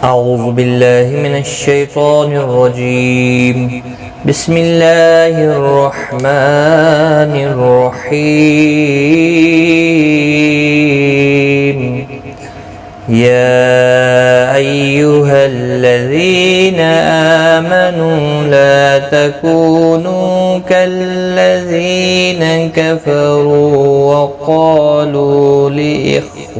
اعوذ باللہ من الشیطان الرجیم بسم اللہ الرحمن الرحیم یا ایہا الذین آمنوا لا تکونوا كالذین کفروا وقالوا لإخوانهم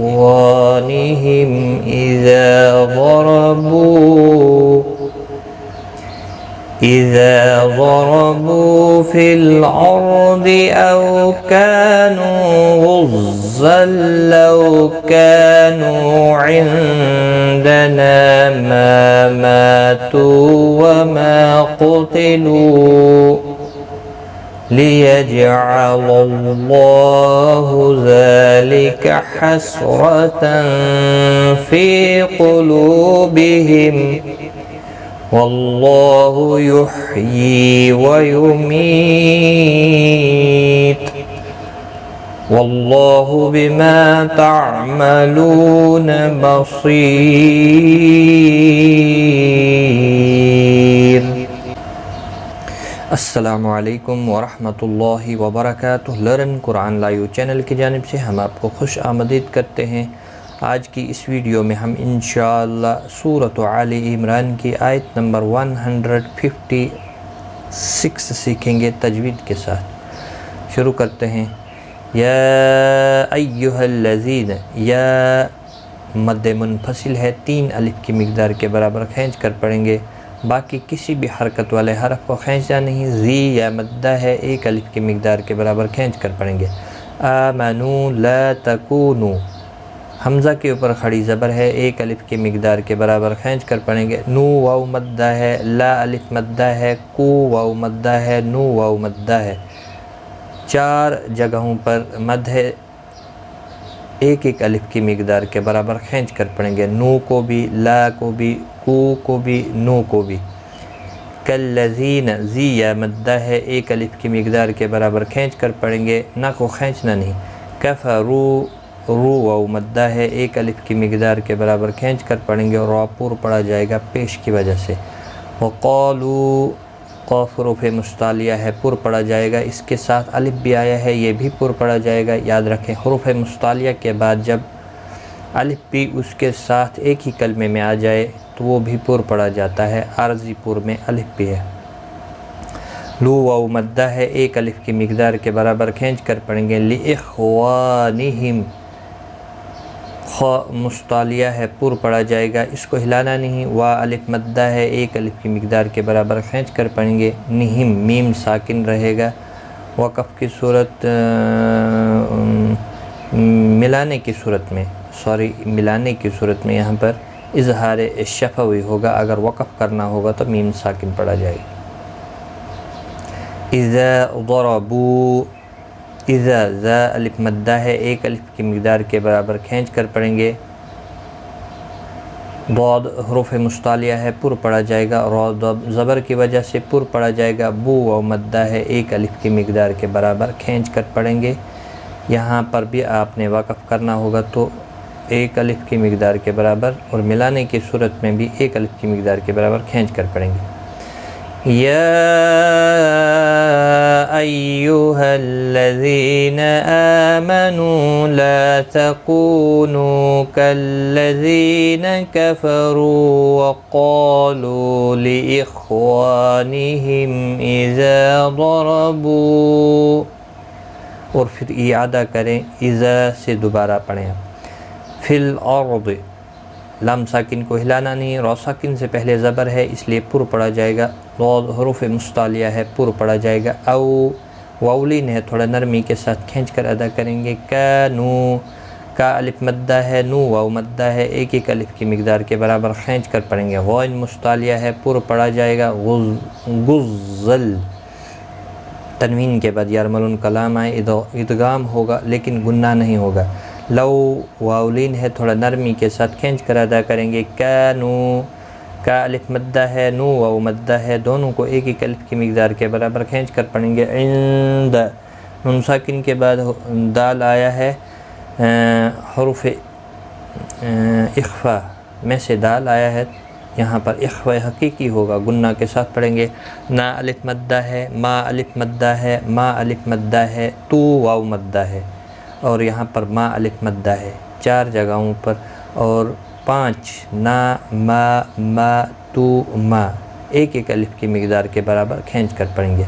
إذا ضربوا في الأرض أو كانوا غزا لو كانوا عندنا ما ماتوا وما قتلوا ليجعل الله ذلك حسرة في قلوبهم والله يحيي ويميت والله بما تعملون بصير. السلام علیکم ورحمۃ اللہ وبرکاتہ. لرن قرآن لائیو چینل کی جانب سے ہم آپ کو خوش آمدید کرتے ہیں. آج کی اس ویڈیو میں ہم انشاءاللہ سورۃ ali-imran کی آیت نمبر 156 سیکھیں گے تجوید کے ساتھ. شروع کرتے ہیں. یا ایہا الذین، یا مد منفصل ہے، 3 الف کی مقدار کے برابر کھینچ کر پڑھیں گے. باقی کسی بھی حرکت والے حرف کو کھینچنا نہیں. زی یا مدہ ہے، 1 الف کی مقدار کے برابر کھینچ کر پڑھیں گے. آمنوا لا تکونوا، حمزہ کے اوپر کھڑی زبر ہے، 1 الف کی مقدار کے برابر کھینچ کر پڑھیں گے. نو واو مدہ ہے، لا الف مدہ ہے، کو واو مدہ ہے، نو واو مدہ ہے. 4 جگہوں پر مد ہے، 1 الف کی مقدار کے برابر کھینچ کر پڑھیں گے. نو کو بھی، لا کو بھی، کو بھی، نو کو بھی. کالذین، زی یا مدہ ہے، 1 الف کی مقدار کے برابر کھینچ کر پڑھیں گے، نہ کو کھینچنا نہیں. کفروا، رو واو مدہ ہے، 1 الف کی مقدار کے برابر کھینچ کر پڑھیں گے. را پور پڑھا جائے گا پیش کی وجہ سے. وقالوا، قاف حروف مستعلیہ ہے، پر پڑھا جائے گا. اس کے ساتھ الف بھی آیا ہے، یہ بھی پر پڑھا جائے گا. یاد رکھیں حروف مستعلیہ کے بعد جب الف بھی اس کے ساتھ ایک ہی کلمے میں آ جائے تو وہ بھی پر پڑھا جاتا ہے. عارضی پر میں الف بھی ہے. لو واو مدہ ہے، 1 الف کی مقدار کے برابر کھینچ کر پڑھیں گے. لإخوانہم، خا مستعلیہ ہے، پر پڑھا جائے گا، اس کو ہلانا نہیں. وا الف مدہ ہے، 1 الف کی مقدار کے برابر کھینچ کر پڑھیں گے. نہم، میم ساکن رہے گا. وقف کی صورت، ملانے کی صورت میں یہاں پر اظہار شفوی ہوگا. اگر وقف کرنا ہوگا تو میم ساکن پڑھا جائے گا. اذا ضربوا، اذا، ذا الف مدہ ہے، 1 الف کی مقدار کے برابر کھینچ کر پڑھیں گے. ضاد حروف مستعلیہ ہے، پر پڑھا جائے گا. را زبر کی وجہ سے پر پڑھا جائے گا. بو واو مدہ ہے، 1 الف کی مقدار کے برابر کھینچ کر پڑھیں گے. یہاں پر بھی آپ نے وقف کرنا ہوگا تو 1 الف کی مقدار کے برابر، اور ملانے کی صورت میں بھی 1 الف کی مقدار کے برابر کھینچ کر پڑھیں گے. یا ایہا الذین آمنوا لا تکونوا کالذین کفروا وقالوا لإخوانہم اذا ضربوا، اور پھر اعادہ کریں. اذا سے دوبارہ پڑھیں. فی الارض، لام ساکن کو ہلانا نہیں. را ساکن سے پہلے زبر ہے، اس لیے پر پڑھا جائے گا. ضاد حروف مستعلیہ ہے، پر پڑھا جائے گا. او واولین ہے، تھوڑا نرمی کے ساتھ کھینچ کر ادا کریں گے. کانو، کا الف مدہ ہے، نو واو مدہ ہے، 1 الف کی مقدار کے برابر کھینچ کر پڑھیں گے. غین مستعلیہ ہے، پر پڑھا جائے گا. غزل، تنوین کے بعد یارملون کلام آئے، ادغام ہوگا لیکن گناہ نہیں ہوگا. لو واولین ہے، تھوڑا نرمی کے ساتھ کھینچ کر ادا کریں گے. کانو، کا الف مدہ ہے، نو واو مدہ ہے، دونوں کو 1 الف کی مقدار کے برابر کھینچ کر پڑھیں گے. عند، نون ساکن کے بعد دال آیا ہے، حروف اخفا میں سے دال آیا ہے، یہاں پر اخوہ حقیقی ہوگا، گنہ کے ساتھ پڑھیں گے۔ نا الف مدہ ہے، ما الف مدہ ہے، ما الف مدہ ہے، تو واو مدہ ہے، اور یہاں پر ما الف مدہ ہے 4 جگہوں پر، اور 5 نا ما تو ما ایک ایک الف کی مقدار کے برابر کھینچ کر پڑھیں گے۔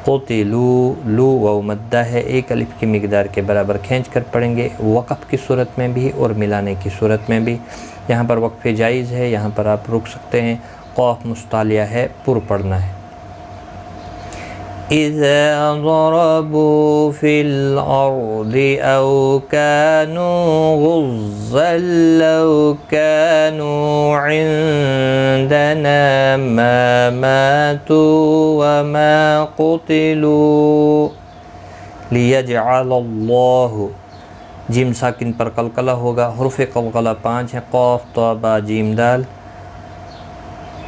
قتلو لو واو مدہ ہے، ایک الف کی مقدار کے برابر کھینچ کر پڑھیں گے، وقف کی صورت میں بھی اور ملانے کی صورت میں بھی۔ یہاں پر وقف جائز ہے، یہاں پر آپ رک سکتے ہیں۔ قاف مستعلیہ ہے، پر پڑھنا ہے۔ اذا ضربوا في الارض او كانوا غزا لو كانوا عندنا ما ماتوا وما قتلوا ليجعل الله، جیم ساکن پر قلقلہ ہوگا، حروف قلقلہ 5 ہیں، قاف طا با جیم دال،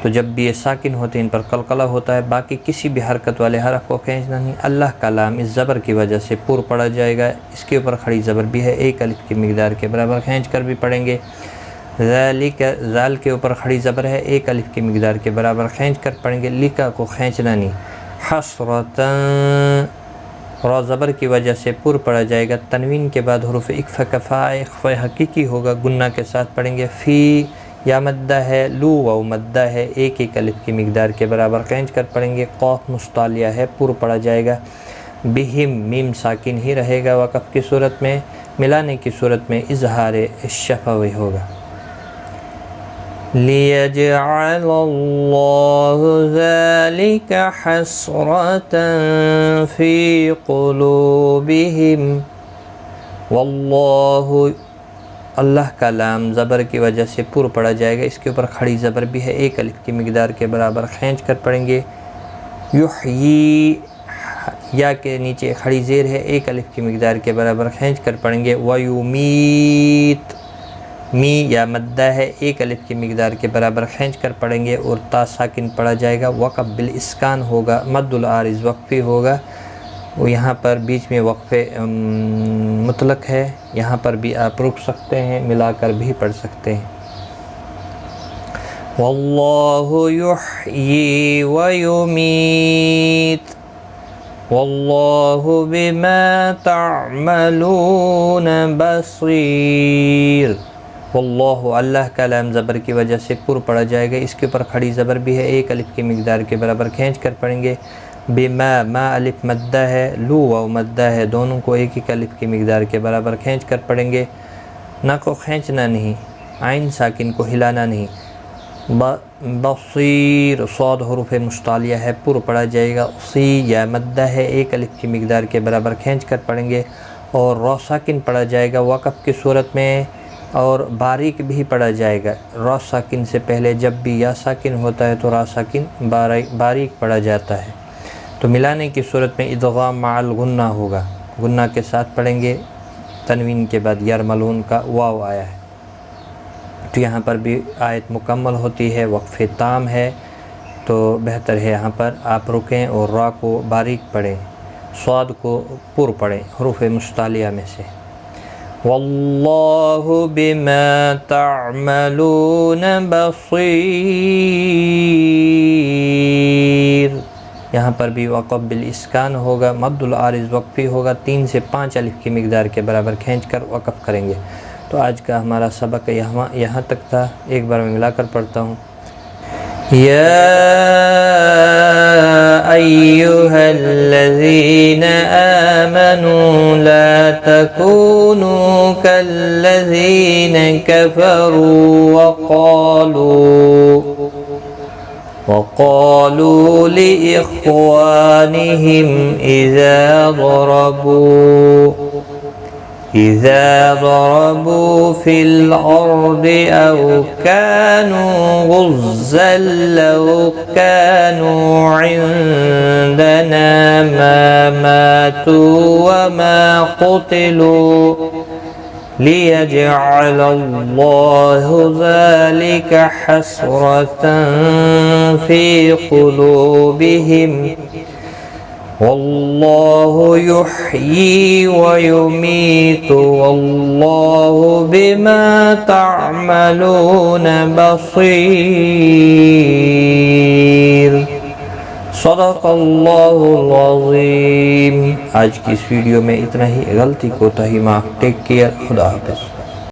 تو جب بھی یہ ساکن ہوتے ہیں ان پر قلقلہ ہوتا ہے، باقی کسی بھی حرکت والے حرف کو کھینچنا نہیں۔ اللہ کا لام اس زبر کی وجہ سے پر پڑا جائے گا، اس کے اوپر کھڑی زبر بھی ہے، ایک الف کی مقدار کے برابر کھینچ کر بھی پڑھیں گے۔ ذالک، ذال کے اوپر کھڑی زبر ہے، ایک الف کی مقدار کے برابر کھینچ کر پڑھیں گے، لکا کو کھینچنا نہیں۔ حسرتاً، را زبر کی وجہ سے پر پڑا جائے گا، تنوین کے بعد حروف اکفا کفا اخفا حقیقی ہوگا، گنہ کے ساتھ پڑھیں گے۔ فی یا مدہ ہے، لو واو مدہ ہے، ایک ایک الف کی مقدار کے برابر کھینچ کر پڑھیں گے۔ قاف مستعلیہ ہے، پر پڑا جائے گا۔ بہم، میم ساکن ہی رہے گا وقف کی صورت میں، ملانے کی صورت میں اظہار شفوی ہوگا۔ لِيَجْعَلَ اللَّهُ ذَلِكَ حَسْرَةً فِي قُلُوبِهِمْ وَاللَّهُ، اللہ کا لام زبر کی وجہ سے پر پڑا جائے گا، اس کے اوپر کھڑی زبر بھی ہے، ایک الف کی مقدار کے برابر کھینچ کر پڑھیں گے۔ یحیی، یا کے نیچے کھڑی زیر ہے، ایک الف کی مقدار کے برابر کھینچ کر پڑھیں گے۔ ویمیت، می یا مدہ ہے، ایک الف کی مقدار کے برابر کھینچ کر پڑھیں گے، اور تا ساکن پڑھا جائے گا، وقف بالاسکان ہوگا، مد العارض وقفی ہوگا، وہ یہاں پر بیچ میں وقف مطلق ہے، یہاں پر بھی آپ رک سکتے ہیں، ملا کر بھی پڑھ سکتے ہیں۔ واللہ یحیی ویمیت واللہ بما تعملون بصیر۔ واللہ، اللہ کا لام زبر کی وجہ سے پر پڑا جائے گا، اس کے اوپر کھڑی زبر بھی ہے، ایک الف کی مقدار کے برابر کھینچ کر پڑھیں گے۔ بما، ما الف مدہ ہے، لو واو مدہ ہے، دونوں کو ایک ایک الف کی مقدار کے برابر کھینچ کر پڑھیں گے، نہ کو کھینچنا نہیں، عین ساکن کو ہلانا نہیں۔ بصیر، صاد حروف مستعلیہ ہے، پر پڑھا جائے گا، سی یا مدہ ہے، ایک الف کی مقدار کے برابر کھینچ کر پڑھیں گے، اور را ساکن پڑھا جائے گا وقف کی صورت میں، اور باریک بھی پڑھا جائے گا۔ را ساکن سے پہلے جب بھی یا ساکن ہوتا ہے تو را ساکن باریک پڑھا جاتا ہے، تو ملانے کی صورت میں ادغام مع الغنہ ہوگا، گنہ کے ساتھ پڑھیں گے، تنوین کے بعد یرملون کا واو آیا ہے، تو یہاں پر بھی آیت مکمل ہوتی ہے، وقف تام ہے، تو بہتر ہے یہاں پر آپ رکیں اور را کو باریک پڑھیں، صاد کو پر پڑھیں حروف مستعلیہ میں سے۔ واللہ بما تعملون بصیر، یہاں پر بھی وقف بالاسکان ہوگا، مد العارض وقفی ہوگا، 3 سے 5 الف کی مقدار کے برابر کھینچ کر وقف کریں گے۔ تو آج کا ہمارا سبق یہاں تک تھا، ایک بار میں ملا کر پڑھتا ہوں۔ یا ایھا الذین آمنوا لا تکونوا کالذین کفروا وقالوا لإخوانهم إذا ضربوا في الأرض أو كانوا غزا لو كانوا عندنا ما ماتوا وما قتلوا ليجعل الله ذلك حسرة في قلوبهم واللہ یحیی ویمیت واللہ بما تعملون بصیر۔ صدق اللہ العظیم۔ آج کی اس ویڈیو میں اتنا ہی، غلطی کوتاہی معاف۔ ٹیک کیئر، خدا حافظ۔